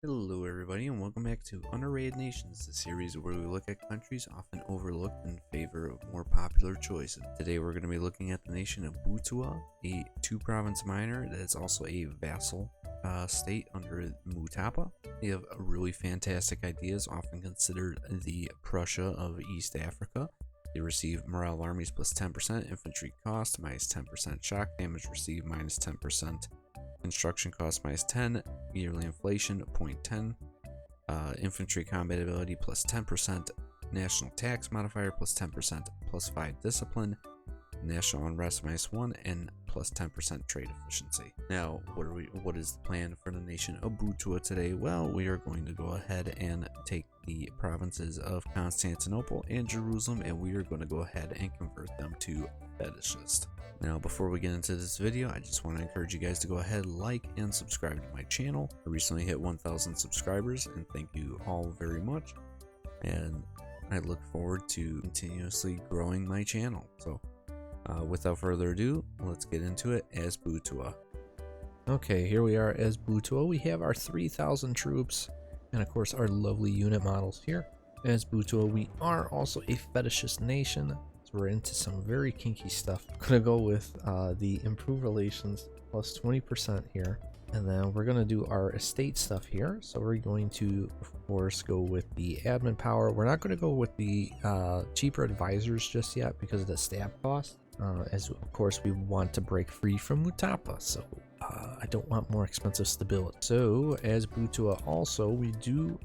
Hello everybody and welcome back to Underrated Nations, the series where we look at countries often overlooked in favor of more popular choices. Today we're going to be looking at the nation of Butua, a two-province minor that is also a vassal state under Mutapan. They have really fantastic ideas, often considered the Prussia of East Africa. They receive morale armies plus 10%, infantry cost minus 10%, shock damage received minus 10%. Construction cost minus 10, yearly inflation 0.10, infantry combat ability plus 10%, national tax modifier plus 10%, plus 5 discipline, national unrest minus 1, and plus 10% trade efficiency. Now, what is the plan for the nation of Butua today? Well, we are going to go ahead and take the provinces of Constantinople and Jerusalem, and we are going to go ahead and convert them to fetishist. Now, before we get into this video, I just want to encourage you guys to go ahead, like, and subscribe to my channel. I recently hit 1,000 subscribers, and thank you all very much. And I look forward to continuously growing my channel. So, without further ado, let's get into it as Butua. Okay, here we are as Butua. We have our 3,000 troops, and of course our lovely unit models here. As Butua, we are also a fetishist nation. So we're into some very kinky stuff. I'm gonna go with the improved relations plus 20% here, and then we're gonna do our estate stuff here. So we're going to, of course, go with the admin power. We're not gonna go with the cheaper advisors just yet because of the stab cost, as of course we want to break free from Mutapan. So I don't want more expensive stability. So as Butua also, we do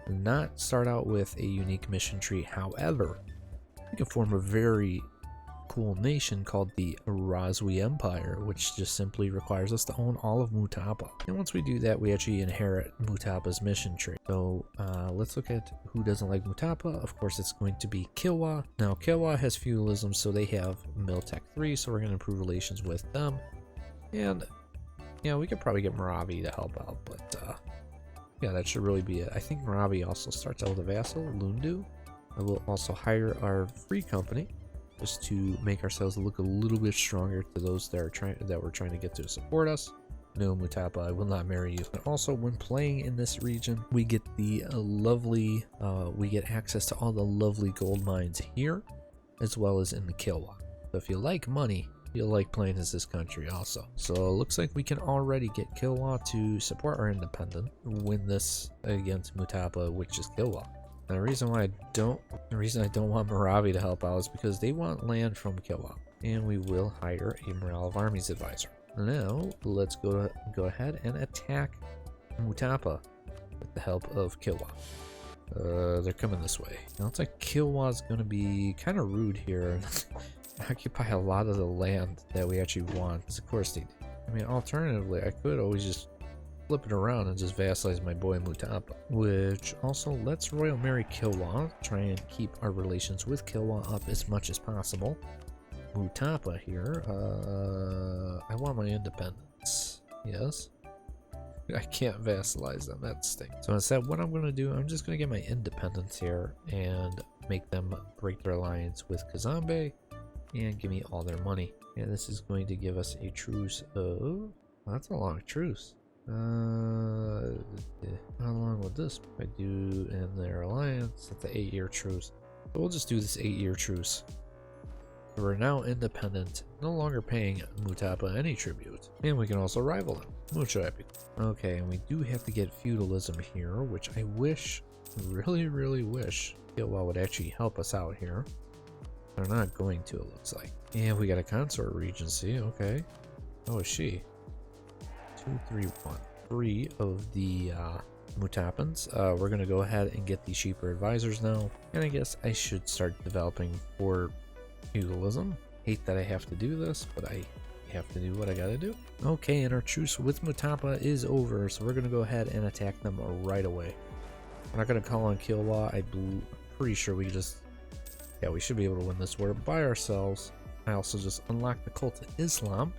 not start out with a unique mission tree. However, we can form a very cool nation called the Rozwi Empire, which just simply requires us to own all of Mutapan. And once we do that, we actually inherit Mutapan's mission tree. So let's look at who doesn't like Mutapan. Of course, it's going to be Kilwa. Now, Kilwa has feudalism, so they have Miltech 3, so we're going to improve relations with them. And, yeah, we could probably get Moravi to help out, but yeah, that should really be it. I think Moravi also starts out with a vassal, Lundu. I will also hire our free company just to make ourselves look a little bit stronger to those that we're trying to get to support us. No, Mutapan, I will not marry you. But also, when playing in this region, we get the lovely, we get access to all the lovely gold mines here, as well as in the Kilwa. So if you like money, you'll like playing as this country also. So it looks like we can already get Kilwa to support our independence, win this against Mutapan, which is Kilwa. And the reason I don't want Moravi to help out is because they want land from Kilwa, and we will hire a morale of armies advisor. Now let's go ahead and attack Mutapan with the help of Kilwa. They're coming this way. Now it's like Kilwa's gonna be kind of rude here, occupy a lot of the land that we actually want. Because of course they do. I mean, alternatively, I could always just flip it around and just vassalize my boy Mutapan, which also lets Royal marry Kilwa, try and keep our relations with Kilwa up as much as possible. Mutapan here, I want my independence. Yes, I can't vassalize them, that stinks. So instead, what I'm going to do, I'm just going to get my independence here and make them break their alliance with Kazambe and give me all their money. And this is going to give us a truce of, well, that's a long truce. How long would this I do in their alliance? It's an 8-year truce. So we'll just do this 8-year truce. We're now independent, no longer paying Mutapan any tribute, and we can also rival them. Mucho happy. Okay, and we do have to get feudalism here, which I wish, really wish, Kilwa would actually help us out here. They're not going to, it looks like. And we got a consort regency. Okay, how is she? 2, 3, 1. 3 of the Mutapans. We're gonna go ahead and get these cheaper advisors now, and I guess I should start developing for feudalism. Hate that I have to do this, but I have to do what I gotta do. Okay, and our truce with Mutapan is over, so we're gonna go ahead and attack them right away. We're not gonna call on Kilwa. I'm pretty sure we just, yeah, we should be able to win this war by ourselves. I also just unlocked the cult of Islam,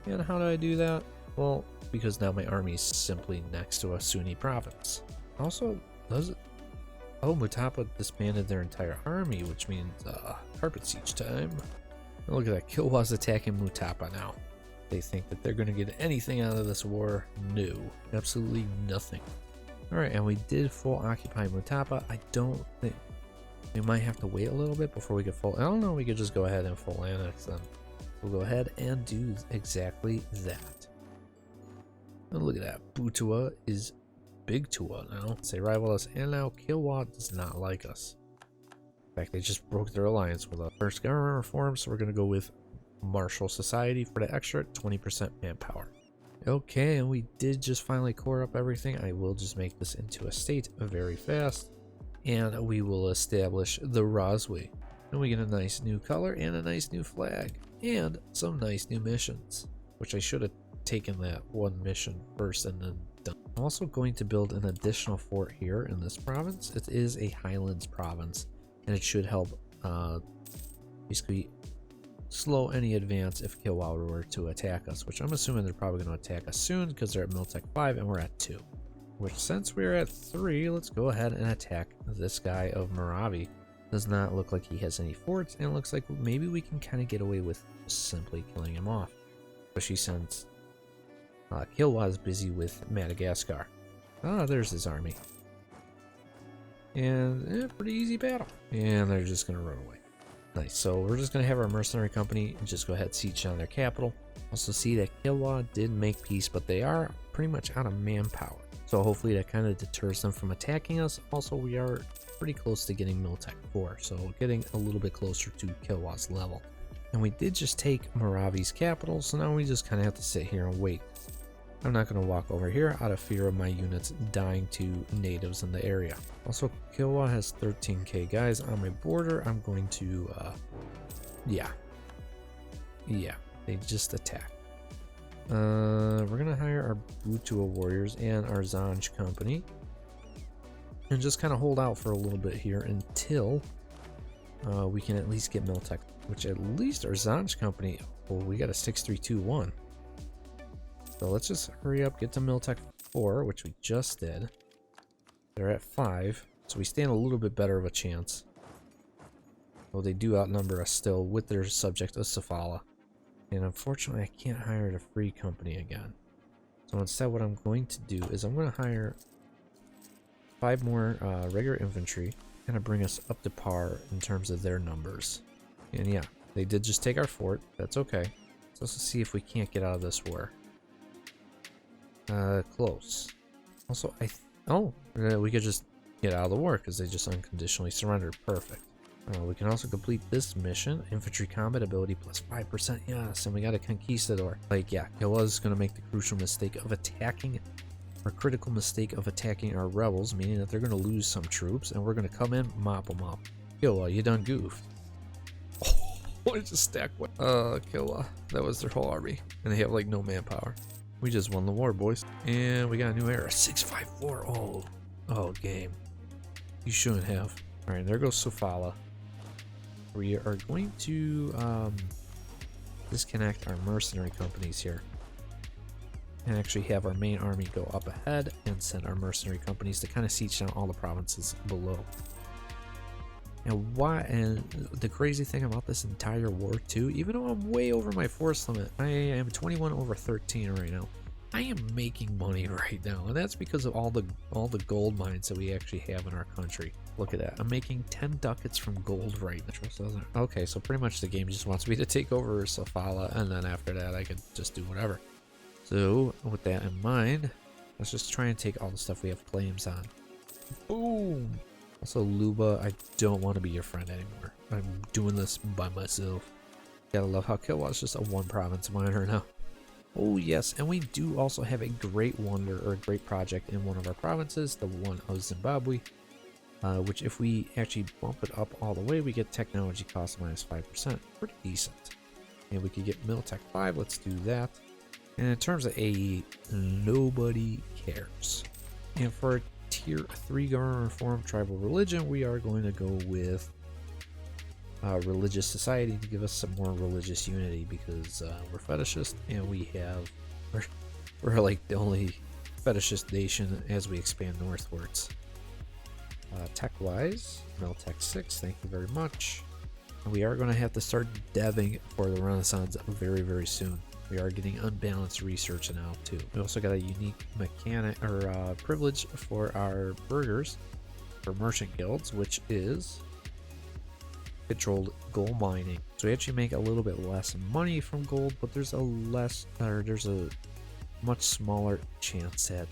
and how do I do that? Well, because now my army is simply next to a Sunni province. Also, does it? Oh, Mutapan disbanded their entire army, which means carpet siege time. And look at that, Kilwa's attacking Mutapan now. They think that they're going to get anything out of this war? No, absolutely nothing. Alright, and we did full occupy Mutapa. I don't think we might have to wait a little bit before we get full. I don't know, we could just go ahead and full annex them. We'll go ahead and do exactly that. And look at that. Butua is Big Tua now. They rival us, and now Kilwa does not like us. In fact, they just broke their alliance with us. First government reform, so we're going to go with Martial Society for the extra 20% manpower. Okay, and we did just finally core up everything. I will just make this into a state very fast. And we will establish the Rozwi. And we get a nice new color and a nice new flag. And some nice new missions. Which I should have taken that one mission first and then done. I'm also going to build an additional fort here in this province. It is a Highlands province. And it should help basically slow any advance if Kilwa were to attack us, which I'm assuming they're probably going to attack us soon because they're at Miltech 5 and we're at 2. Which, since we're at 3, let's go ahead and attack this guy of Moravi. Does not look like he has any forts, and it looks like maybe we can kind of get away with simply killing him off. Especially since Kilwa is busy with Madagascar. Ah, there's his army. And pretty easy battle. And they're just going to run away. Nice. So we're just going to have our mercenary company and just go ahead and siege down their capital. Also see that Kilwa did make peace, but they are pretty much out of manpower. So hopefully that kind of deters them from attacking us. Also, we are pretty close to getting Miltech 4, so getting a little bit closer to Kilwa's level. And we did just take Moravi's capital, so now we just kind of have to sit here and wait. I'm not going to walk over here out of fear of my units dying to natives in the area. Also, Kilwa has 13k guys on my border. I'm going to, yeah, they just attacked. We're going to hire our Butua warriors and our Zanj company. And just kind of hold out for a little bit here until we can at least get Miltech. Which at least our Zanj company, oh, we got a 6321. So let's just hurry up, get to Miltech 4, which we just did. They're at 5, so we stand a little bit better of a chance. Well, they do outnumber us still with their subject of Safala. And unfortunately, I can't hire the free company again. So instead, what I'm going to do is I'm going to hire 5 more regular infantry, kind of bring us up to par in terms of their numbers. And yeah, they did just take our fort. That's okay. So let's see if we can't get out of this war. Close. Also, we could just get out of the war because they just unconditionally surrendered. Perfect. We can also complete this mission. Infantry combat ability plus 5%. Yes, and we got a conquistador. Like, yeah, Kilwa's going to make the crucial mistake of attacking, or critical mistake of attacking our rebels, meaning that they're going to lose some troops, and we're going to come in, mop them up. Kilwa, you done goofed. Oh, I just stacked one. Kilwa. That was their whole army, and they have like no manpower. We just won the war, boys. And we got a new era. 654. Oh, game. You shouldn't have. Alright, there goes Sofala. We are going to disconnect our mercenary companies here. And actually have our main army go up ahead and send our mercenary companies to kind of siege down all the provinces below. And the crazy thing about this entire war too, even though I'm way over my force limit, I am 21 over 13 right now. I am making money right now, and that's because of all the gold mines that we actually have in our country. Look at that. I'm making 10 ducats from gold right now. Okay, so pretty much the game just wants me to take over Sofala, and then after that I can just do whatever. So with that in mind, let's just try and take all the stuff we have claims on. Boom! Also, Luba, I don't want to be your friend anymore. I'm doing this by myself. Gotta love how Kilwa's just a one province miner now. Oh yes, and we do also have a great wonder, or a great project in one of our provinces, the one of Zimbabwe. Which if we actually bump it up all the way, we get technology cost minus 5%. Pretty decent. And we could get Miltech 5, let's do that. And in terms of AE, nobody cares. And for Tier 3 government reform tribal religion, we are going to go with religious society to give us some more religious unity, because we're fetishist and we're like the only fetishist nation as we expand northwards. Tech wise, Miltech 6, thank you very much. And we are going to have to start deving for the Renaissance very, very soon. We are getting unbalanced research now too. We also got a unique mechanic or privilege for our burghers for merchant guilds, which is controlled gold mining. So we actually make a little bit less money from gold, but there's a much smaller chance that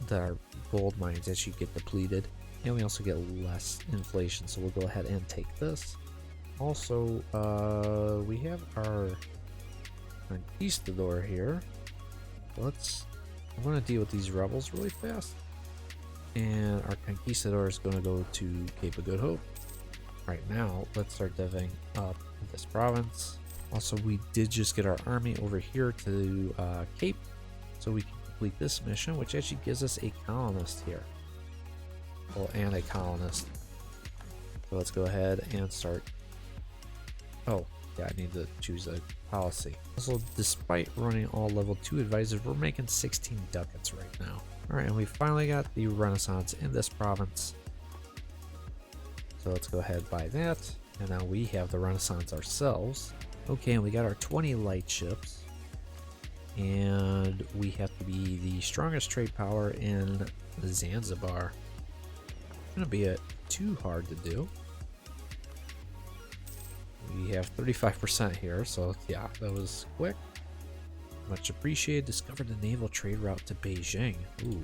that our gold mines actually get depleted, and we also get less inflation. So we'll go ahead and take this. Also, we have our conquistador here. I'm going to deal with these rebels really fast, and our conquistador is going to go to Cape of Good Hope. Right now, let's start diving up this province. Also, we did just get our army over here to Cape, so we can complete this mission, which actually gives us a colonist here. Well, and a colonist. So let's go ahead and start. Oh, yeah, I need to choose a policy. Also, despite running all level 2 advisors, we're making 16 ducats right now. Alright, and we finally got the Renaissance in this province. So let's go ahead and buy that. And now we have the Renaissance ourselves. Okay, and we got our 20 light ships. And we have to be the strongest trade power in Zanzibar. It's gonna be too hard to do. We have 35% here, so yeah, that was quick. Much appreciated. Discovered the naval trade route to Beijing. Ooh,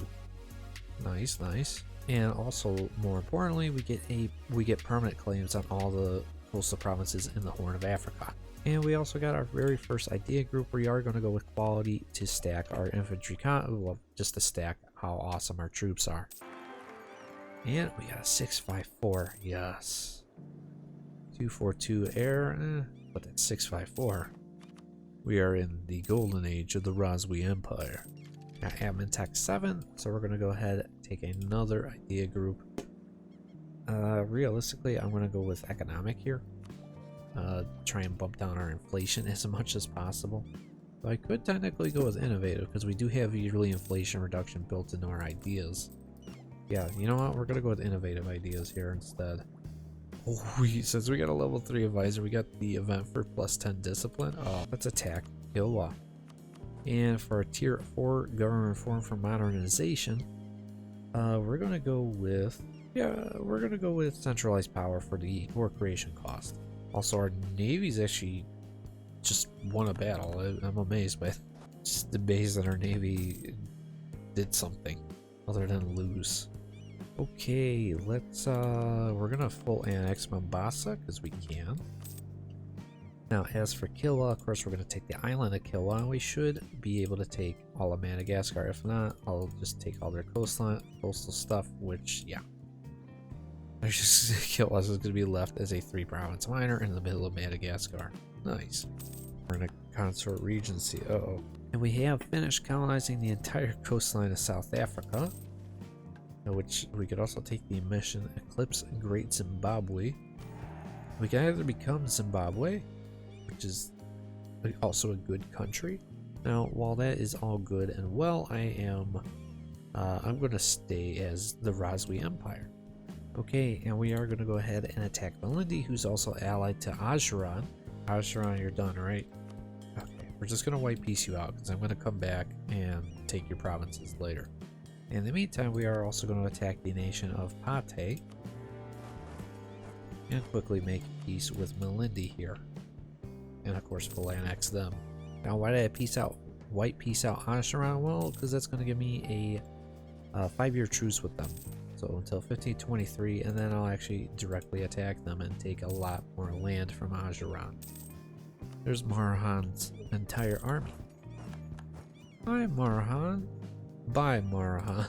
nice, nice. And also, more importantly, we get permanent claims on all the coastal provinces in the Horn of Africa. And we also got our very first idea group. We are going to go with quality to stack our infantry well, just to stack how awesome our troops are. And we got a 654. Yes. 242 air, but that's 654. We are in the golden age of the Rozwi Empire. Got admin tech 7, so we're going to go ahead and take another idea group. Realistically, I'm going to go with economic here. Try and bump down our inflation as much as possible. So I could technically go with innovative because we do have yearly inflation reduction built into our ideas. Yeah, you know what? We're going to go with innovative ideas here instead. Oh, since we got a level 3 advisor, we got the event for +10 discipline. Oh, let's attack Kilwa. And for a tier 4 government reform for modernization, we're gonna go with centralized power for the core creation cost. Also, our navy's actually just won a battle. I'm amazed by just amazed that our navy did something other than lose. Okay, we're gonna full annex Mombasa because we can. Now, as for Kilwa, of course, we're gonna take the island of Kilwa, and we should be able to take all of Madagascar. If not, I'll just take all their coastal stuff, which, yeah. There's just Kilwa is gonna be left as a 3-province minor in the middle of Madagascar. Nice. We're in a consort regency. Uh-oh. And we have finished colonizing the entire coastline of South Africa, which we could also take the mission Eclipse Great Zimbabwe. We can either become Zimbabwe, which is also a good country. Now, while that is all good and well, I'm going to stay as the Rozwi Empire. Okay, and we are going to go ahead and attack Malindi, who's also allied to Ajuran. Ajuran, you're done, right? Okay, we're just going to white piece you out because I'm going to come back and take your provinces later. In the meantime, we are also going to attack the nation of Pate and quickly make peace with Malindi here. And of course, we'll annex them. Now, why did I white peace out Ajuran? Well, because that's going to give me a 5-year truce with them. So until 1523, and then I'll actually directly attack them and take a lot more land from Ajuran. There's Marahan's entire army. Hi, Marahan. Bye, Marahan.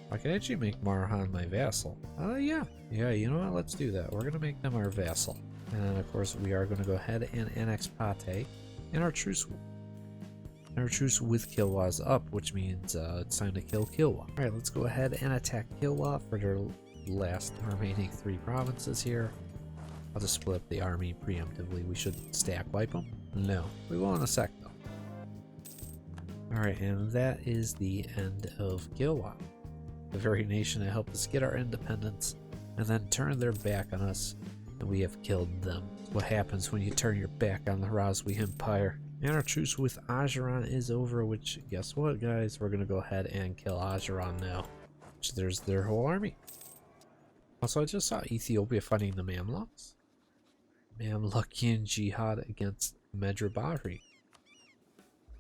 I can actually make Marahan my vassal. Yeah, you know what? Let's do that. We're going to make them our vassal. And then, of course, we are going to go ahead and annex Pate. And our truce with Kilwa is up, which means it's time to kill Kilwa. Alright, let's go ahead and attack Kilwa for their last remaining 3 provinces here. I'll just split up the army preemptively. We should stack wipe them. No, we will in a sec though. Alright, and that is the end of Kilwa. The very nation that helped us get our independence and then turned their back on us, and we have killed them. What happens when you turn your back on the Rozwi Empire? And our truce with Ajuran is over, which, guess what, guys? We're going to go ahead and kill Ajuran now. Which, there's their whole army. Also, I just saw Ethiopia fighting the Mamluks. Mamlukian jihad against Medrabari.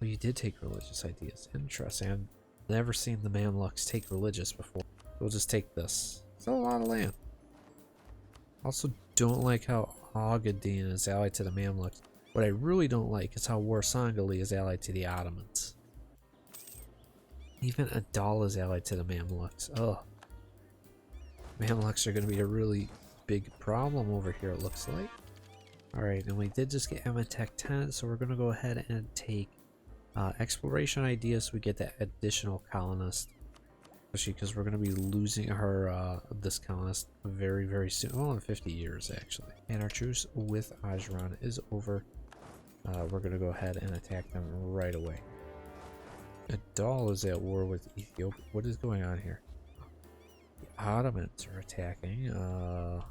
Well, you did take religious ideas. Interesting. I've never seen the Mamluks take religious before. We'll just take this. It's a lot of land. Also, don't like how Agadir is allied to the Mamluks. What I really don't like is how Warsangali is allied to the Ottomans. Even Adal is allied to the Mamluks. Ugh. Mamluks are going to be a really big problem over here, it looks like. Alright, and we did just get Emetech 10, so we're going to go ahead and take exploration ideas so we get that additional colonist. Especially because we're going to be losing her, this colonist very, very soon. Well, in 50 years, actually. And our truce with Ajuran is over. We're going to go ahead and attack them right away. Adal is at war with Ethiopia. What is going on here? The Ottomans are attacking.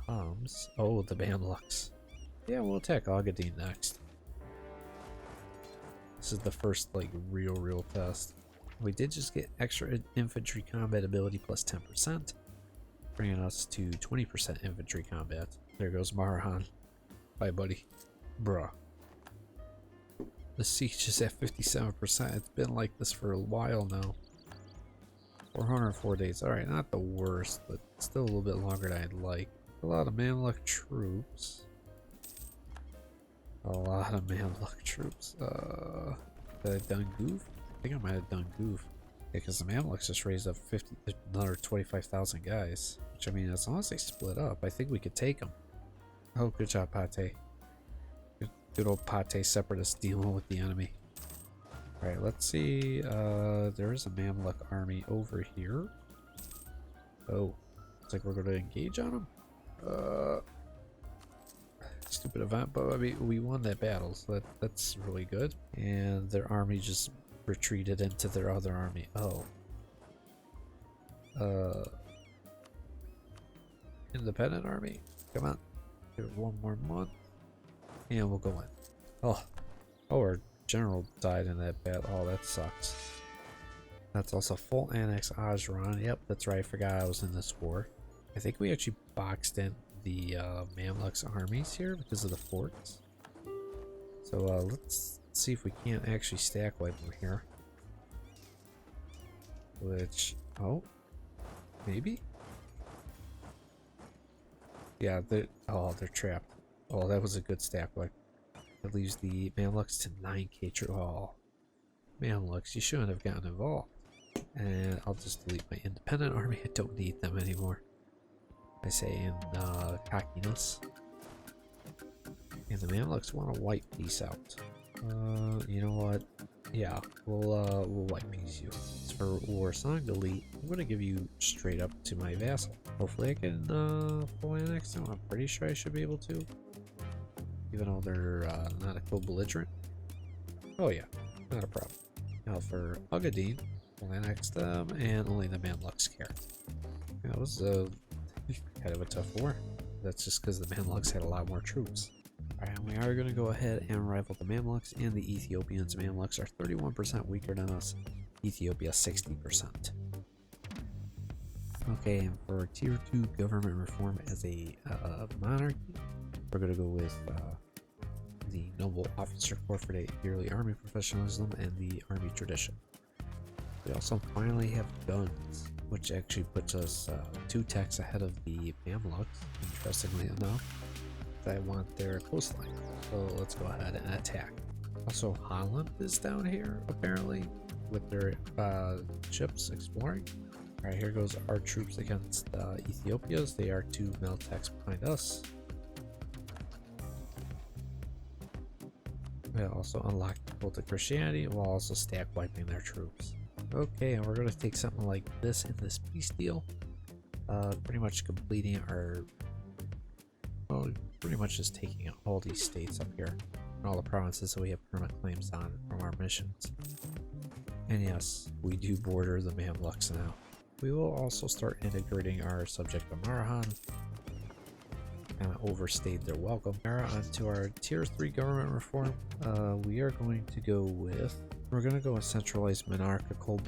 Homs. Oh, the Mamluks. Yeah, we'll attack Agadir next. This is the first, like, real test. We did just get extra infantry combat ability plus 10%, bringing us to 20% infantry combat. There goes Marahan. Bye, buddy. Bruh. The siege is at 57%. It's been like this for a while now. 404 days. Alright, not the worst, but still a little bit longer than I'd like. A lot of Mamluk troops. A lot of Mamluk troops. Did I done goof? I think I might have done goof. Yeah, because the Mamluks just raised up another 25,000 guys. Which, I mean, as long as they split up, I think we could take them. Oh, good job, Pate. Good old Pate separatist dealing with the enemy. Alright, let's see. There is a Mamluk army over here. Oh, looks like we're going to engage on them. Stupid event, but I mean, we won that battle, so that's really good. And their army just retreated into their other army. Oh. Independent army? Come on. Give it one more month. And we'll go in. Oh, our general died in that battle. Oh, that sucks. That's also full annex Ajuran. Yep, that's right. I forgot I was in this war. I think we actually boxed in the Mamluks armies here because of the forts. So let's see if we can't actually stack wipe them here. Which, oh, maybe? Yeah, they're trapped. Oh, that was a good stack wipe. That leaves the Mamluks to 9k true. Oh, Mamluks, you shouldn't have gotten involved. And I'll just delete my independent army. I don't need them anymore. I say in cockiness. And the Mamluks want to wipe these out. You know what? Yeah, we'll wipe these you. As for Warsaw delete, I'm gonna give you straight up to my vassal. Hopefully I can full annex them. I'm pretty sure I should be able to. Even though they're not a co-belligerent. Oh yeah, not a problem. Now for Agadir, we'll annex them and only the Mamluks care. That was kind of a tough war. That's just because the Mamluks had a lot more troops. Alright, we are going to go ahead and rival the Mamluks and the Ethiopians. Mamluks are 31% weaker than us. Ethiopia 60%. Okay, and for tier 2 government reform as a monarchy, we're going to go with the noble officer corps for the yearly army professionalism and the army tradition. We also finally have guns, which actually puts us 2 techs ahead of the Mamluks, interestingly enough. I want their coastline, so let's go ahead and attack. Also, Holland is down here, apparently, with their ships exploring. Alright, here goes our troops against Ethiopia's. They are 2 Meltechs behind us. We'll also unlock the cult of Christianity while also stack wiping their troops. Okay, and we're going to take something like this in this peace deal. Pretty much completing our... Well, pretty much just taking all these states up here. And all the provinces that we have permanent claims on from our missions. And yes, we do border the Mamluks now. We will also start integrating our subject to Marahan. kind of overstayed their welcome. Now on to our tier 3 government reform. We are going to go with, we're going to go with centralized monarchical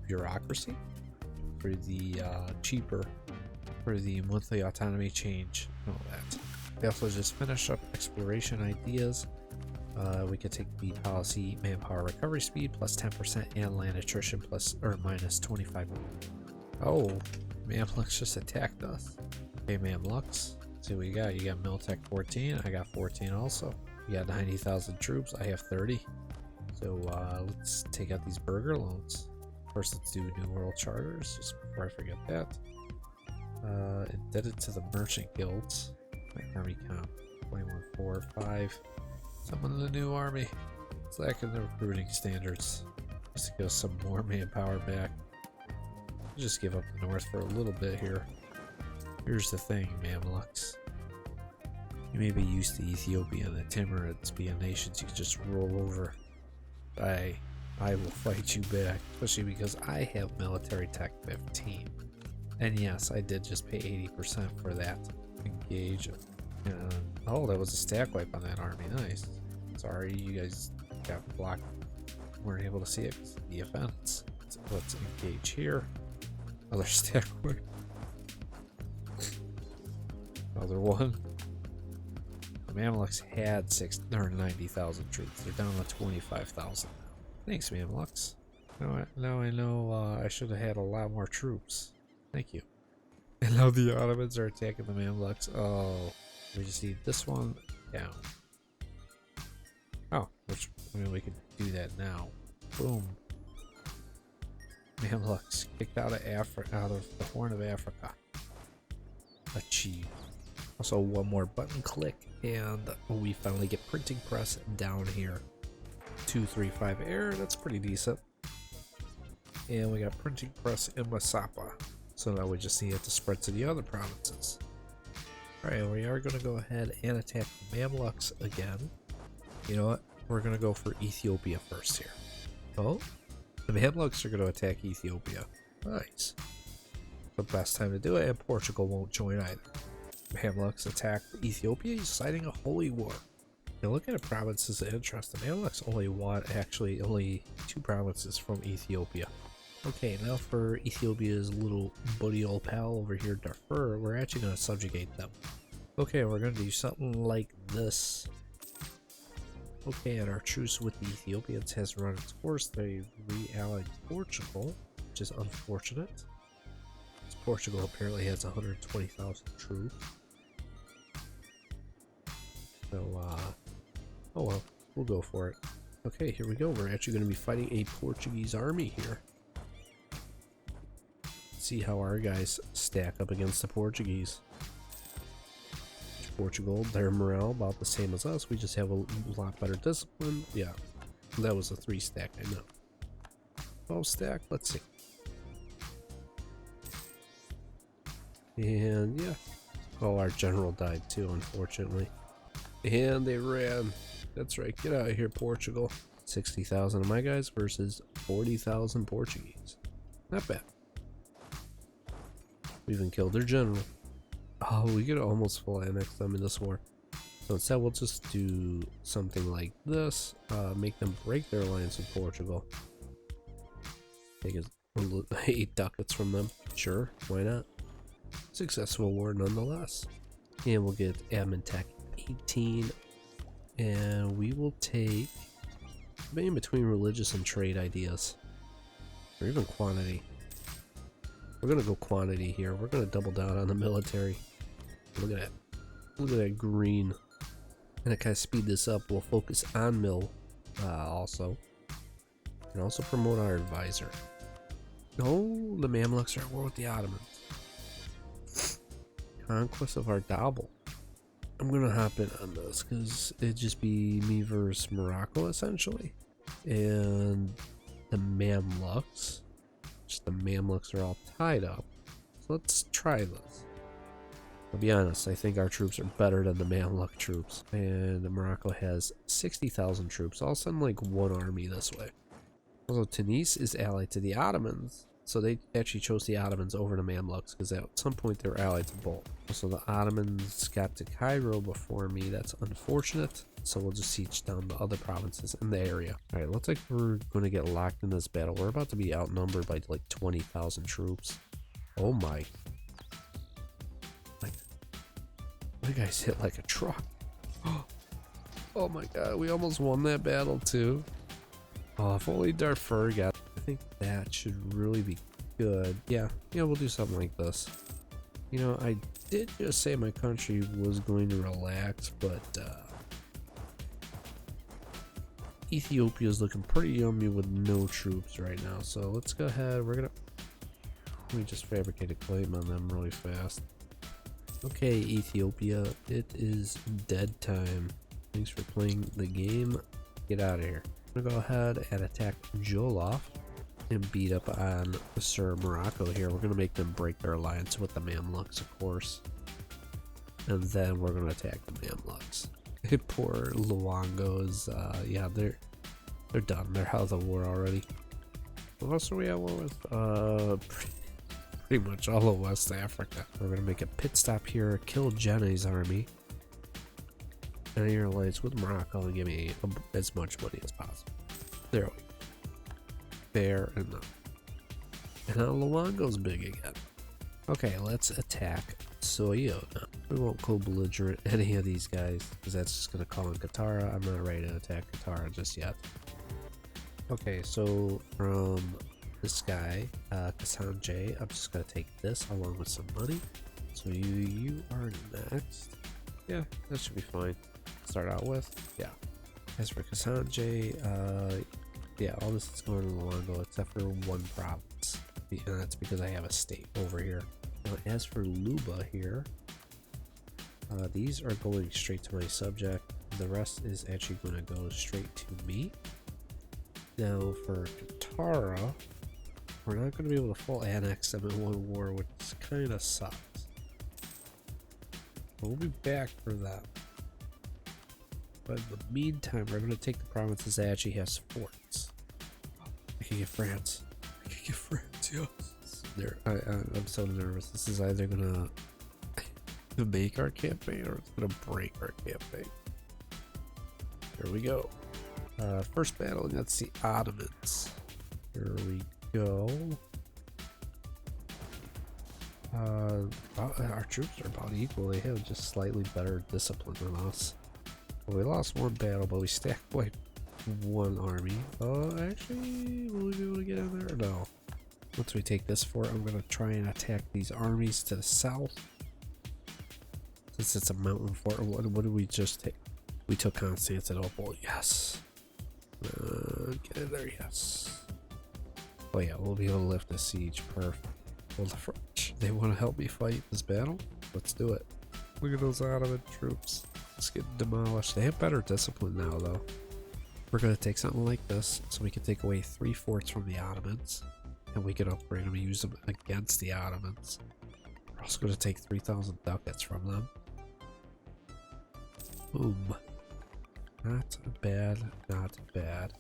bureaucracy for the cheaper, for the monthly autonomy change and all that. We also just finished up exploration ideas. We could take the policy manpower recovery speed plus 10% and land attrition plus or minus 25. Oh, Mamluks just attacked us. Okay, Mamluks. See what you got. You got Miltech 14. I got 14 also. You got 90,000 troops. I have 30. So let's take out these burger loans. First, let's do New World Charters, just before I forget that. Indebted to the merchant guilds. My army count 21, 4, 5. Someone in the new army. It's lacking the recruiting standards. Just to give some more manpower back. Just give up the north for a little bit here. Here's the thing, Mamluks. You may be used to Ethiopia and the Timurids being nations you can just roll over. I will fight you back, especially because I have military tech 15. And yes, I did just pay 80% for that. Engage. Oh, that was a stack wipe on that army. Nice. Sorry, you guys got blocked. Weren't able to see it because of the offense. So let's engage here. Another stack wipe. Another one. The Mamluks had 90,000 troops. They're down to 25,000 now. Thanks, Mamluks. Now I know I should have had a lot more troops. Thank you. And now the Ottomans are attacking the Mamluks. Oh, we just need this one down. Oh, I mean, we can do that now. Boom. Mamluks kicked out of the Horn of Africa. Achieved. Also, one more button click, and we finally get printing press down here. 235 air. That's pretty decent. And we got printing press in Mutapan. So now we just need it to spread to the other provinces. Alright, we are going to go ahead and attack the Mamluks again. You know what? We're going to go for Ethiopia first here. Oh, the Mamluks are going to attack Ethiopia. Nice. The best time to do it, and Portugal won't join either. Mamluks attack Ethiopia, citing a holy war. Now look at a provinces of interest. The Mamluks only 2 provinces from Ethiopia. Okay, now for Ethiopia's little buddy old pal over here, Darfur, we're actually going to subjugate them. Okay, we're going to do something like this. Okay, and our truce with the Ethiopians has run its course. They re-allied Portugal, which is unfortunate. Portugal apparently has 120,000 troops. So, oh well, we'll go for it. Okay, here we go. We're actually going to be fighting a Portuguese army here. See how our guys stack up against the Portuguese. Portugal, their morale about the same as us. We just have a lot better discipline. Yeah, that was a 3 stack, I know. 12 stack, let's see. And yeah, oh, our general died too, unfortunately. And they ran. That's right, get out of here, Portugal. 60,000 of my guys versus 40,000 Portuguese. Not bad. We even killed their general. Oh, we could almost full annex them in this war. So instead, we'll just do something like this. Make them break their alliance with Portugal. Take 8 ducats from them. Sure, why not? Successful war nonetheless. And we'll get admin tech 18. And we will take in between religious and trade ideas. Or even quantity. We're going to go quantity here. We're going to double down on the military. Look at that. Look at that green. And to kind of speed this up, we'll focus on mill also. And also promote our advisor. Oh, the Mamluks are at war with the Ottomans. Conquest of our double. I'm going to hop in on this because it'd just be me versus Morocco essentially. And the Mamluks. Just the Mamluks are all tied up. So let's try this. I'll be honest, I think our troops are better than the Mamluk troops. And Morocco has 60,000 troops. I'll send like 1 army this way. Also, Tunis is allied to the Ottomans. So they actually chose the Ottomans over the Mamluks because at some point they were allied to both. So the Ottomans got to Cairo before me. That's unfortunate. So we'll just siege down the other provinces in the area. All right, looks like we're going to get locked in this battle. We're about to be outnumbered by like 20,000 troops. Oh my. Like, that guy's hit like a truck. Oh my god, we almost won that battle too. Oh, if only Darfur got... I think that should really be good. Yeah, we'll do something like this. You know, I did just say my country was going to relax, but Ethiopia is looking pretty yummy with no troops right now. So let's go ahead. Let me just fabricate a claim on them really fast. Okay, Ethiopia, it is dead time. Thanks for playing the game. Get out of here. I'm gonna go ahead and attack Jolof and beat up on Sir Morocco here. We're gonna make them break their alliance with the Mamluks, of course. And then we're gonna attack the Mamluks. Poor Luangos, yeah, they're done. They're out of the war already. What else are we at war with? Pretty much all of West Africa. We're gonna make a pit stop here, kill Jenny's army. And your alliance with Morocco and give me as much money as possible. There we go. Fair enough. And now Luango's big again. Okay, let's attack Soyo now. We won't co-belligerent any of these guys because that's just going to call in Katara. I'm not ready to attack Katara just yet. Okay, so from this guy, Kasanje, I'm just going to take this along with some money. So you are next. Yeah, that should be fine. Start out with, yeah. As for Kasanje, yeah, all this is going to Luango except for one province, and that's because I have a state over here. Now, as for Luba here, these are going straight to my subject. The rest is actually going to go straight to me. Now for Katara, we're not going to be able to full annex them in one war, which kind of sucks. But we'll be back for that. But in the meantime, we're going to take the provinces that actually has forts. I can get France. Yes. I'm so nervous. This is either going to make our campaign or it's going to break our campaign. Here we go. First battle against the Ottomans. Here we go. Our troops are about equal. They have just slightly better discipline than us. We lost one battle, but we stacked like one army. Actually, will we be able to get in there? No. Once we take this fort, I'm going to try and attack these armies to the south. Since it's a mountain fort, what did we just take? We took Constantinople. Yes. Get in there, yes. Oh yeah, we'll be able to lift the siege. Perfect. Well, the French, they want to help me fight this battle? Let's do it. Look at those Ottoman troops. Let's get demolished. They have better discipline now, though. We're going to take something like this, so we can take away 3 forts from the Ottomans, and we can upgrade them and use them against the Ottomans. We're also going to take 3,000 ducats from them. Boom. Not bad, not bad.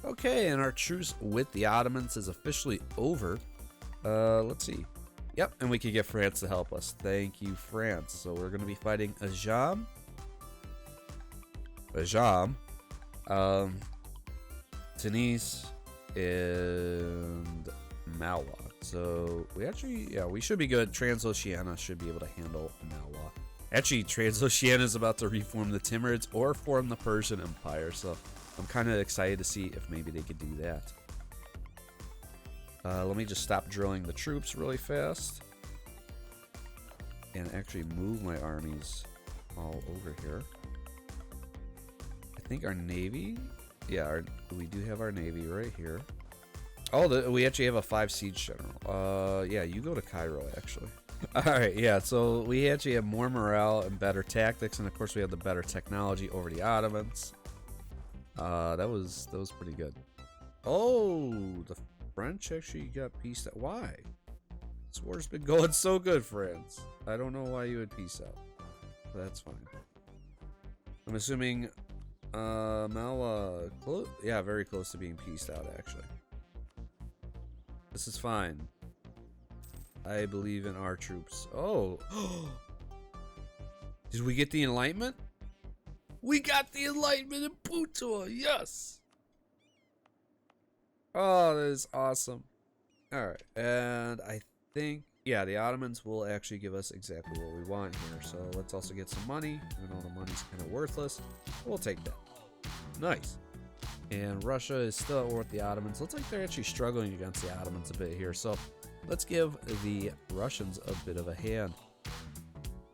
Okay, and our truce with the Ottomans is officially over. Let's see. Yep, and we can get France to help us. Thank you, France. So we're going to be fighting Ajam, Tunis, and Malwa. So we should be good. Transoceania should be able to handle Malwa. Actually, Transoceania is about to reform the Timurids or form the Persian Empire. So I'm kind of excited to see if maybe they could do that. Let me just stop drilling the troops really fast and actually move my armies all over here. I think our navy, yeah, we do have our navy right here. Oh, we actually have a 5 siege general. Yeah, you go to Cairo actually. All right, yeah. So we actually have more morale and better tactics, and of course we have the better technology over the Ottomans. That was pretty good. Oh, the French actually got peace out. Why? This war's been going so good, France. I don't know why you would peace out. But that's fine. I'm assuming Malwa, yeah, very close to being peaced out actually. This is fine. I believe in our troops. Oh. Did we get the Enlightenment? We got the Enlightenment in Butua. Yes. Oh, that is awesome. All right. And I think, yeah, the Ottomans will actually give us exactly what we want here. So let's also get some money. Even though the money's kind of worthless, we'll take that. Nice. And Russia is still at war with the Ottomans. Looks like they're actually struggling against the Ottomans a bit here. So let's give the Russians a bit of a hand.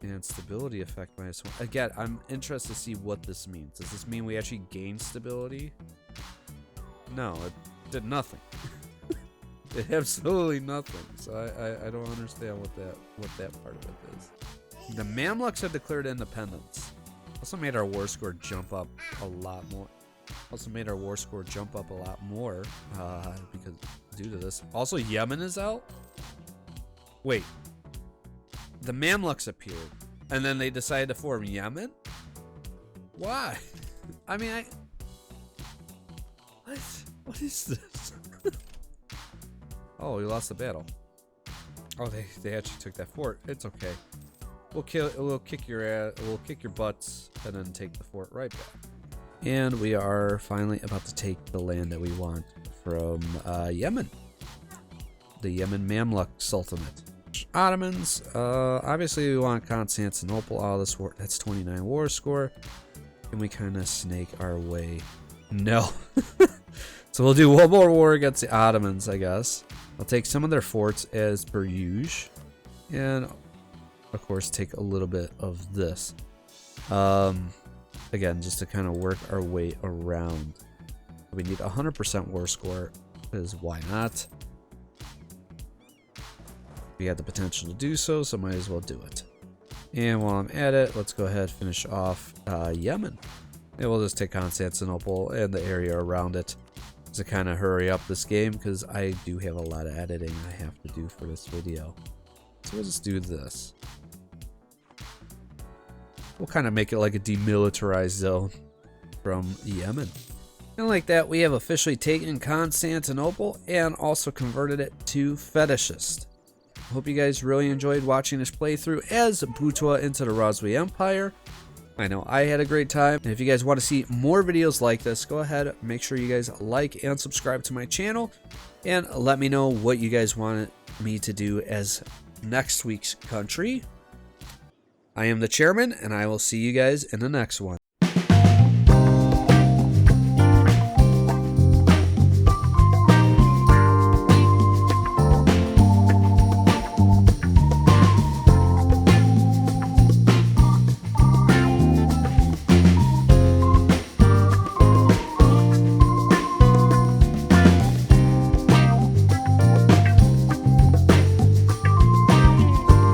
And stability effect -1. Again, I'm interested to see what this means. Does this mean we actually gain stability? No, it did nothing. It absolutely nothing. So I don't understand what that part of it is. The Mamluks have declared independence. Also made our war score jump up a lot more. Because due to this. Also, Yemen is out. Wait. The Mamluks appeared, and then they decided to form Yemen? Why? I mean, What is this? Oh, we lost the battle. Oh, they actually took that fort. It's okay. We'll kick your ass. We'll kick your butts, and then take the fort right back. And we are finally about to take the land that we want from Yemen. The Yemen Mamluk Sultanate. Ottomans, obviously we want Constantinople out of this war. That's 29 war score. And we kind of snake our way. No. So we'll do one more war against the Ottomans, I guess. I'll take some of their forts as per usual. And, of course, take a little bit of this. Again, just to kind of work our way around. We need 100% war score, because why not? We had the potential to do so, so might as well do it. And while I'm at it, let's go ahead and finish off Yemen. And we'll just take Constantinople and the area around it to kind of hurry up this game, because I do have a lot of editing I have to do for this video. So we'll just do this. We'll kind of make it like a demilitarized zone from Yemen. And like that, we have officially taken Constantinople and also converted it to fetishist. Hope you guys really enjoyed watching this playthrough as Butua into the Rozwi Empire. I know I had a great time. And if you guys want to see more videos like this, go ahead, make sure you guys like and subscribe to my channel. And let me know what you guys want me to do as next week's country. I am the chairman, and I will see you guys in the next one.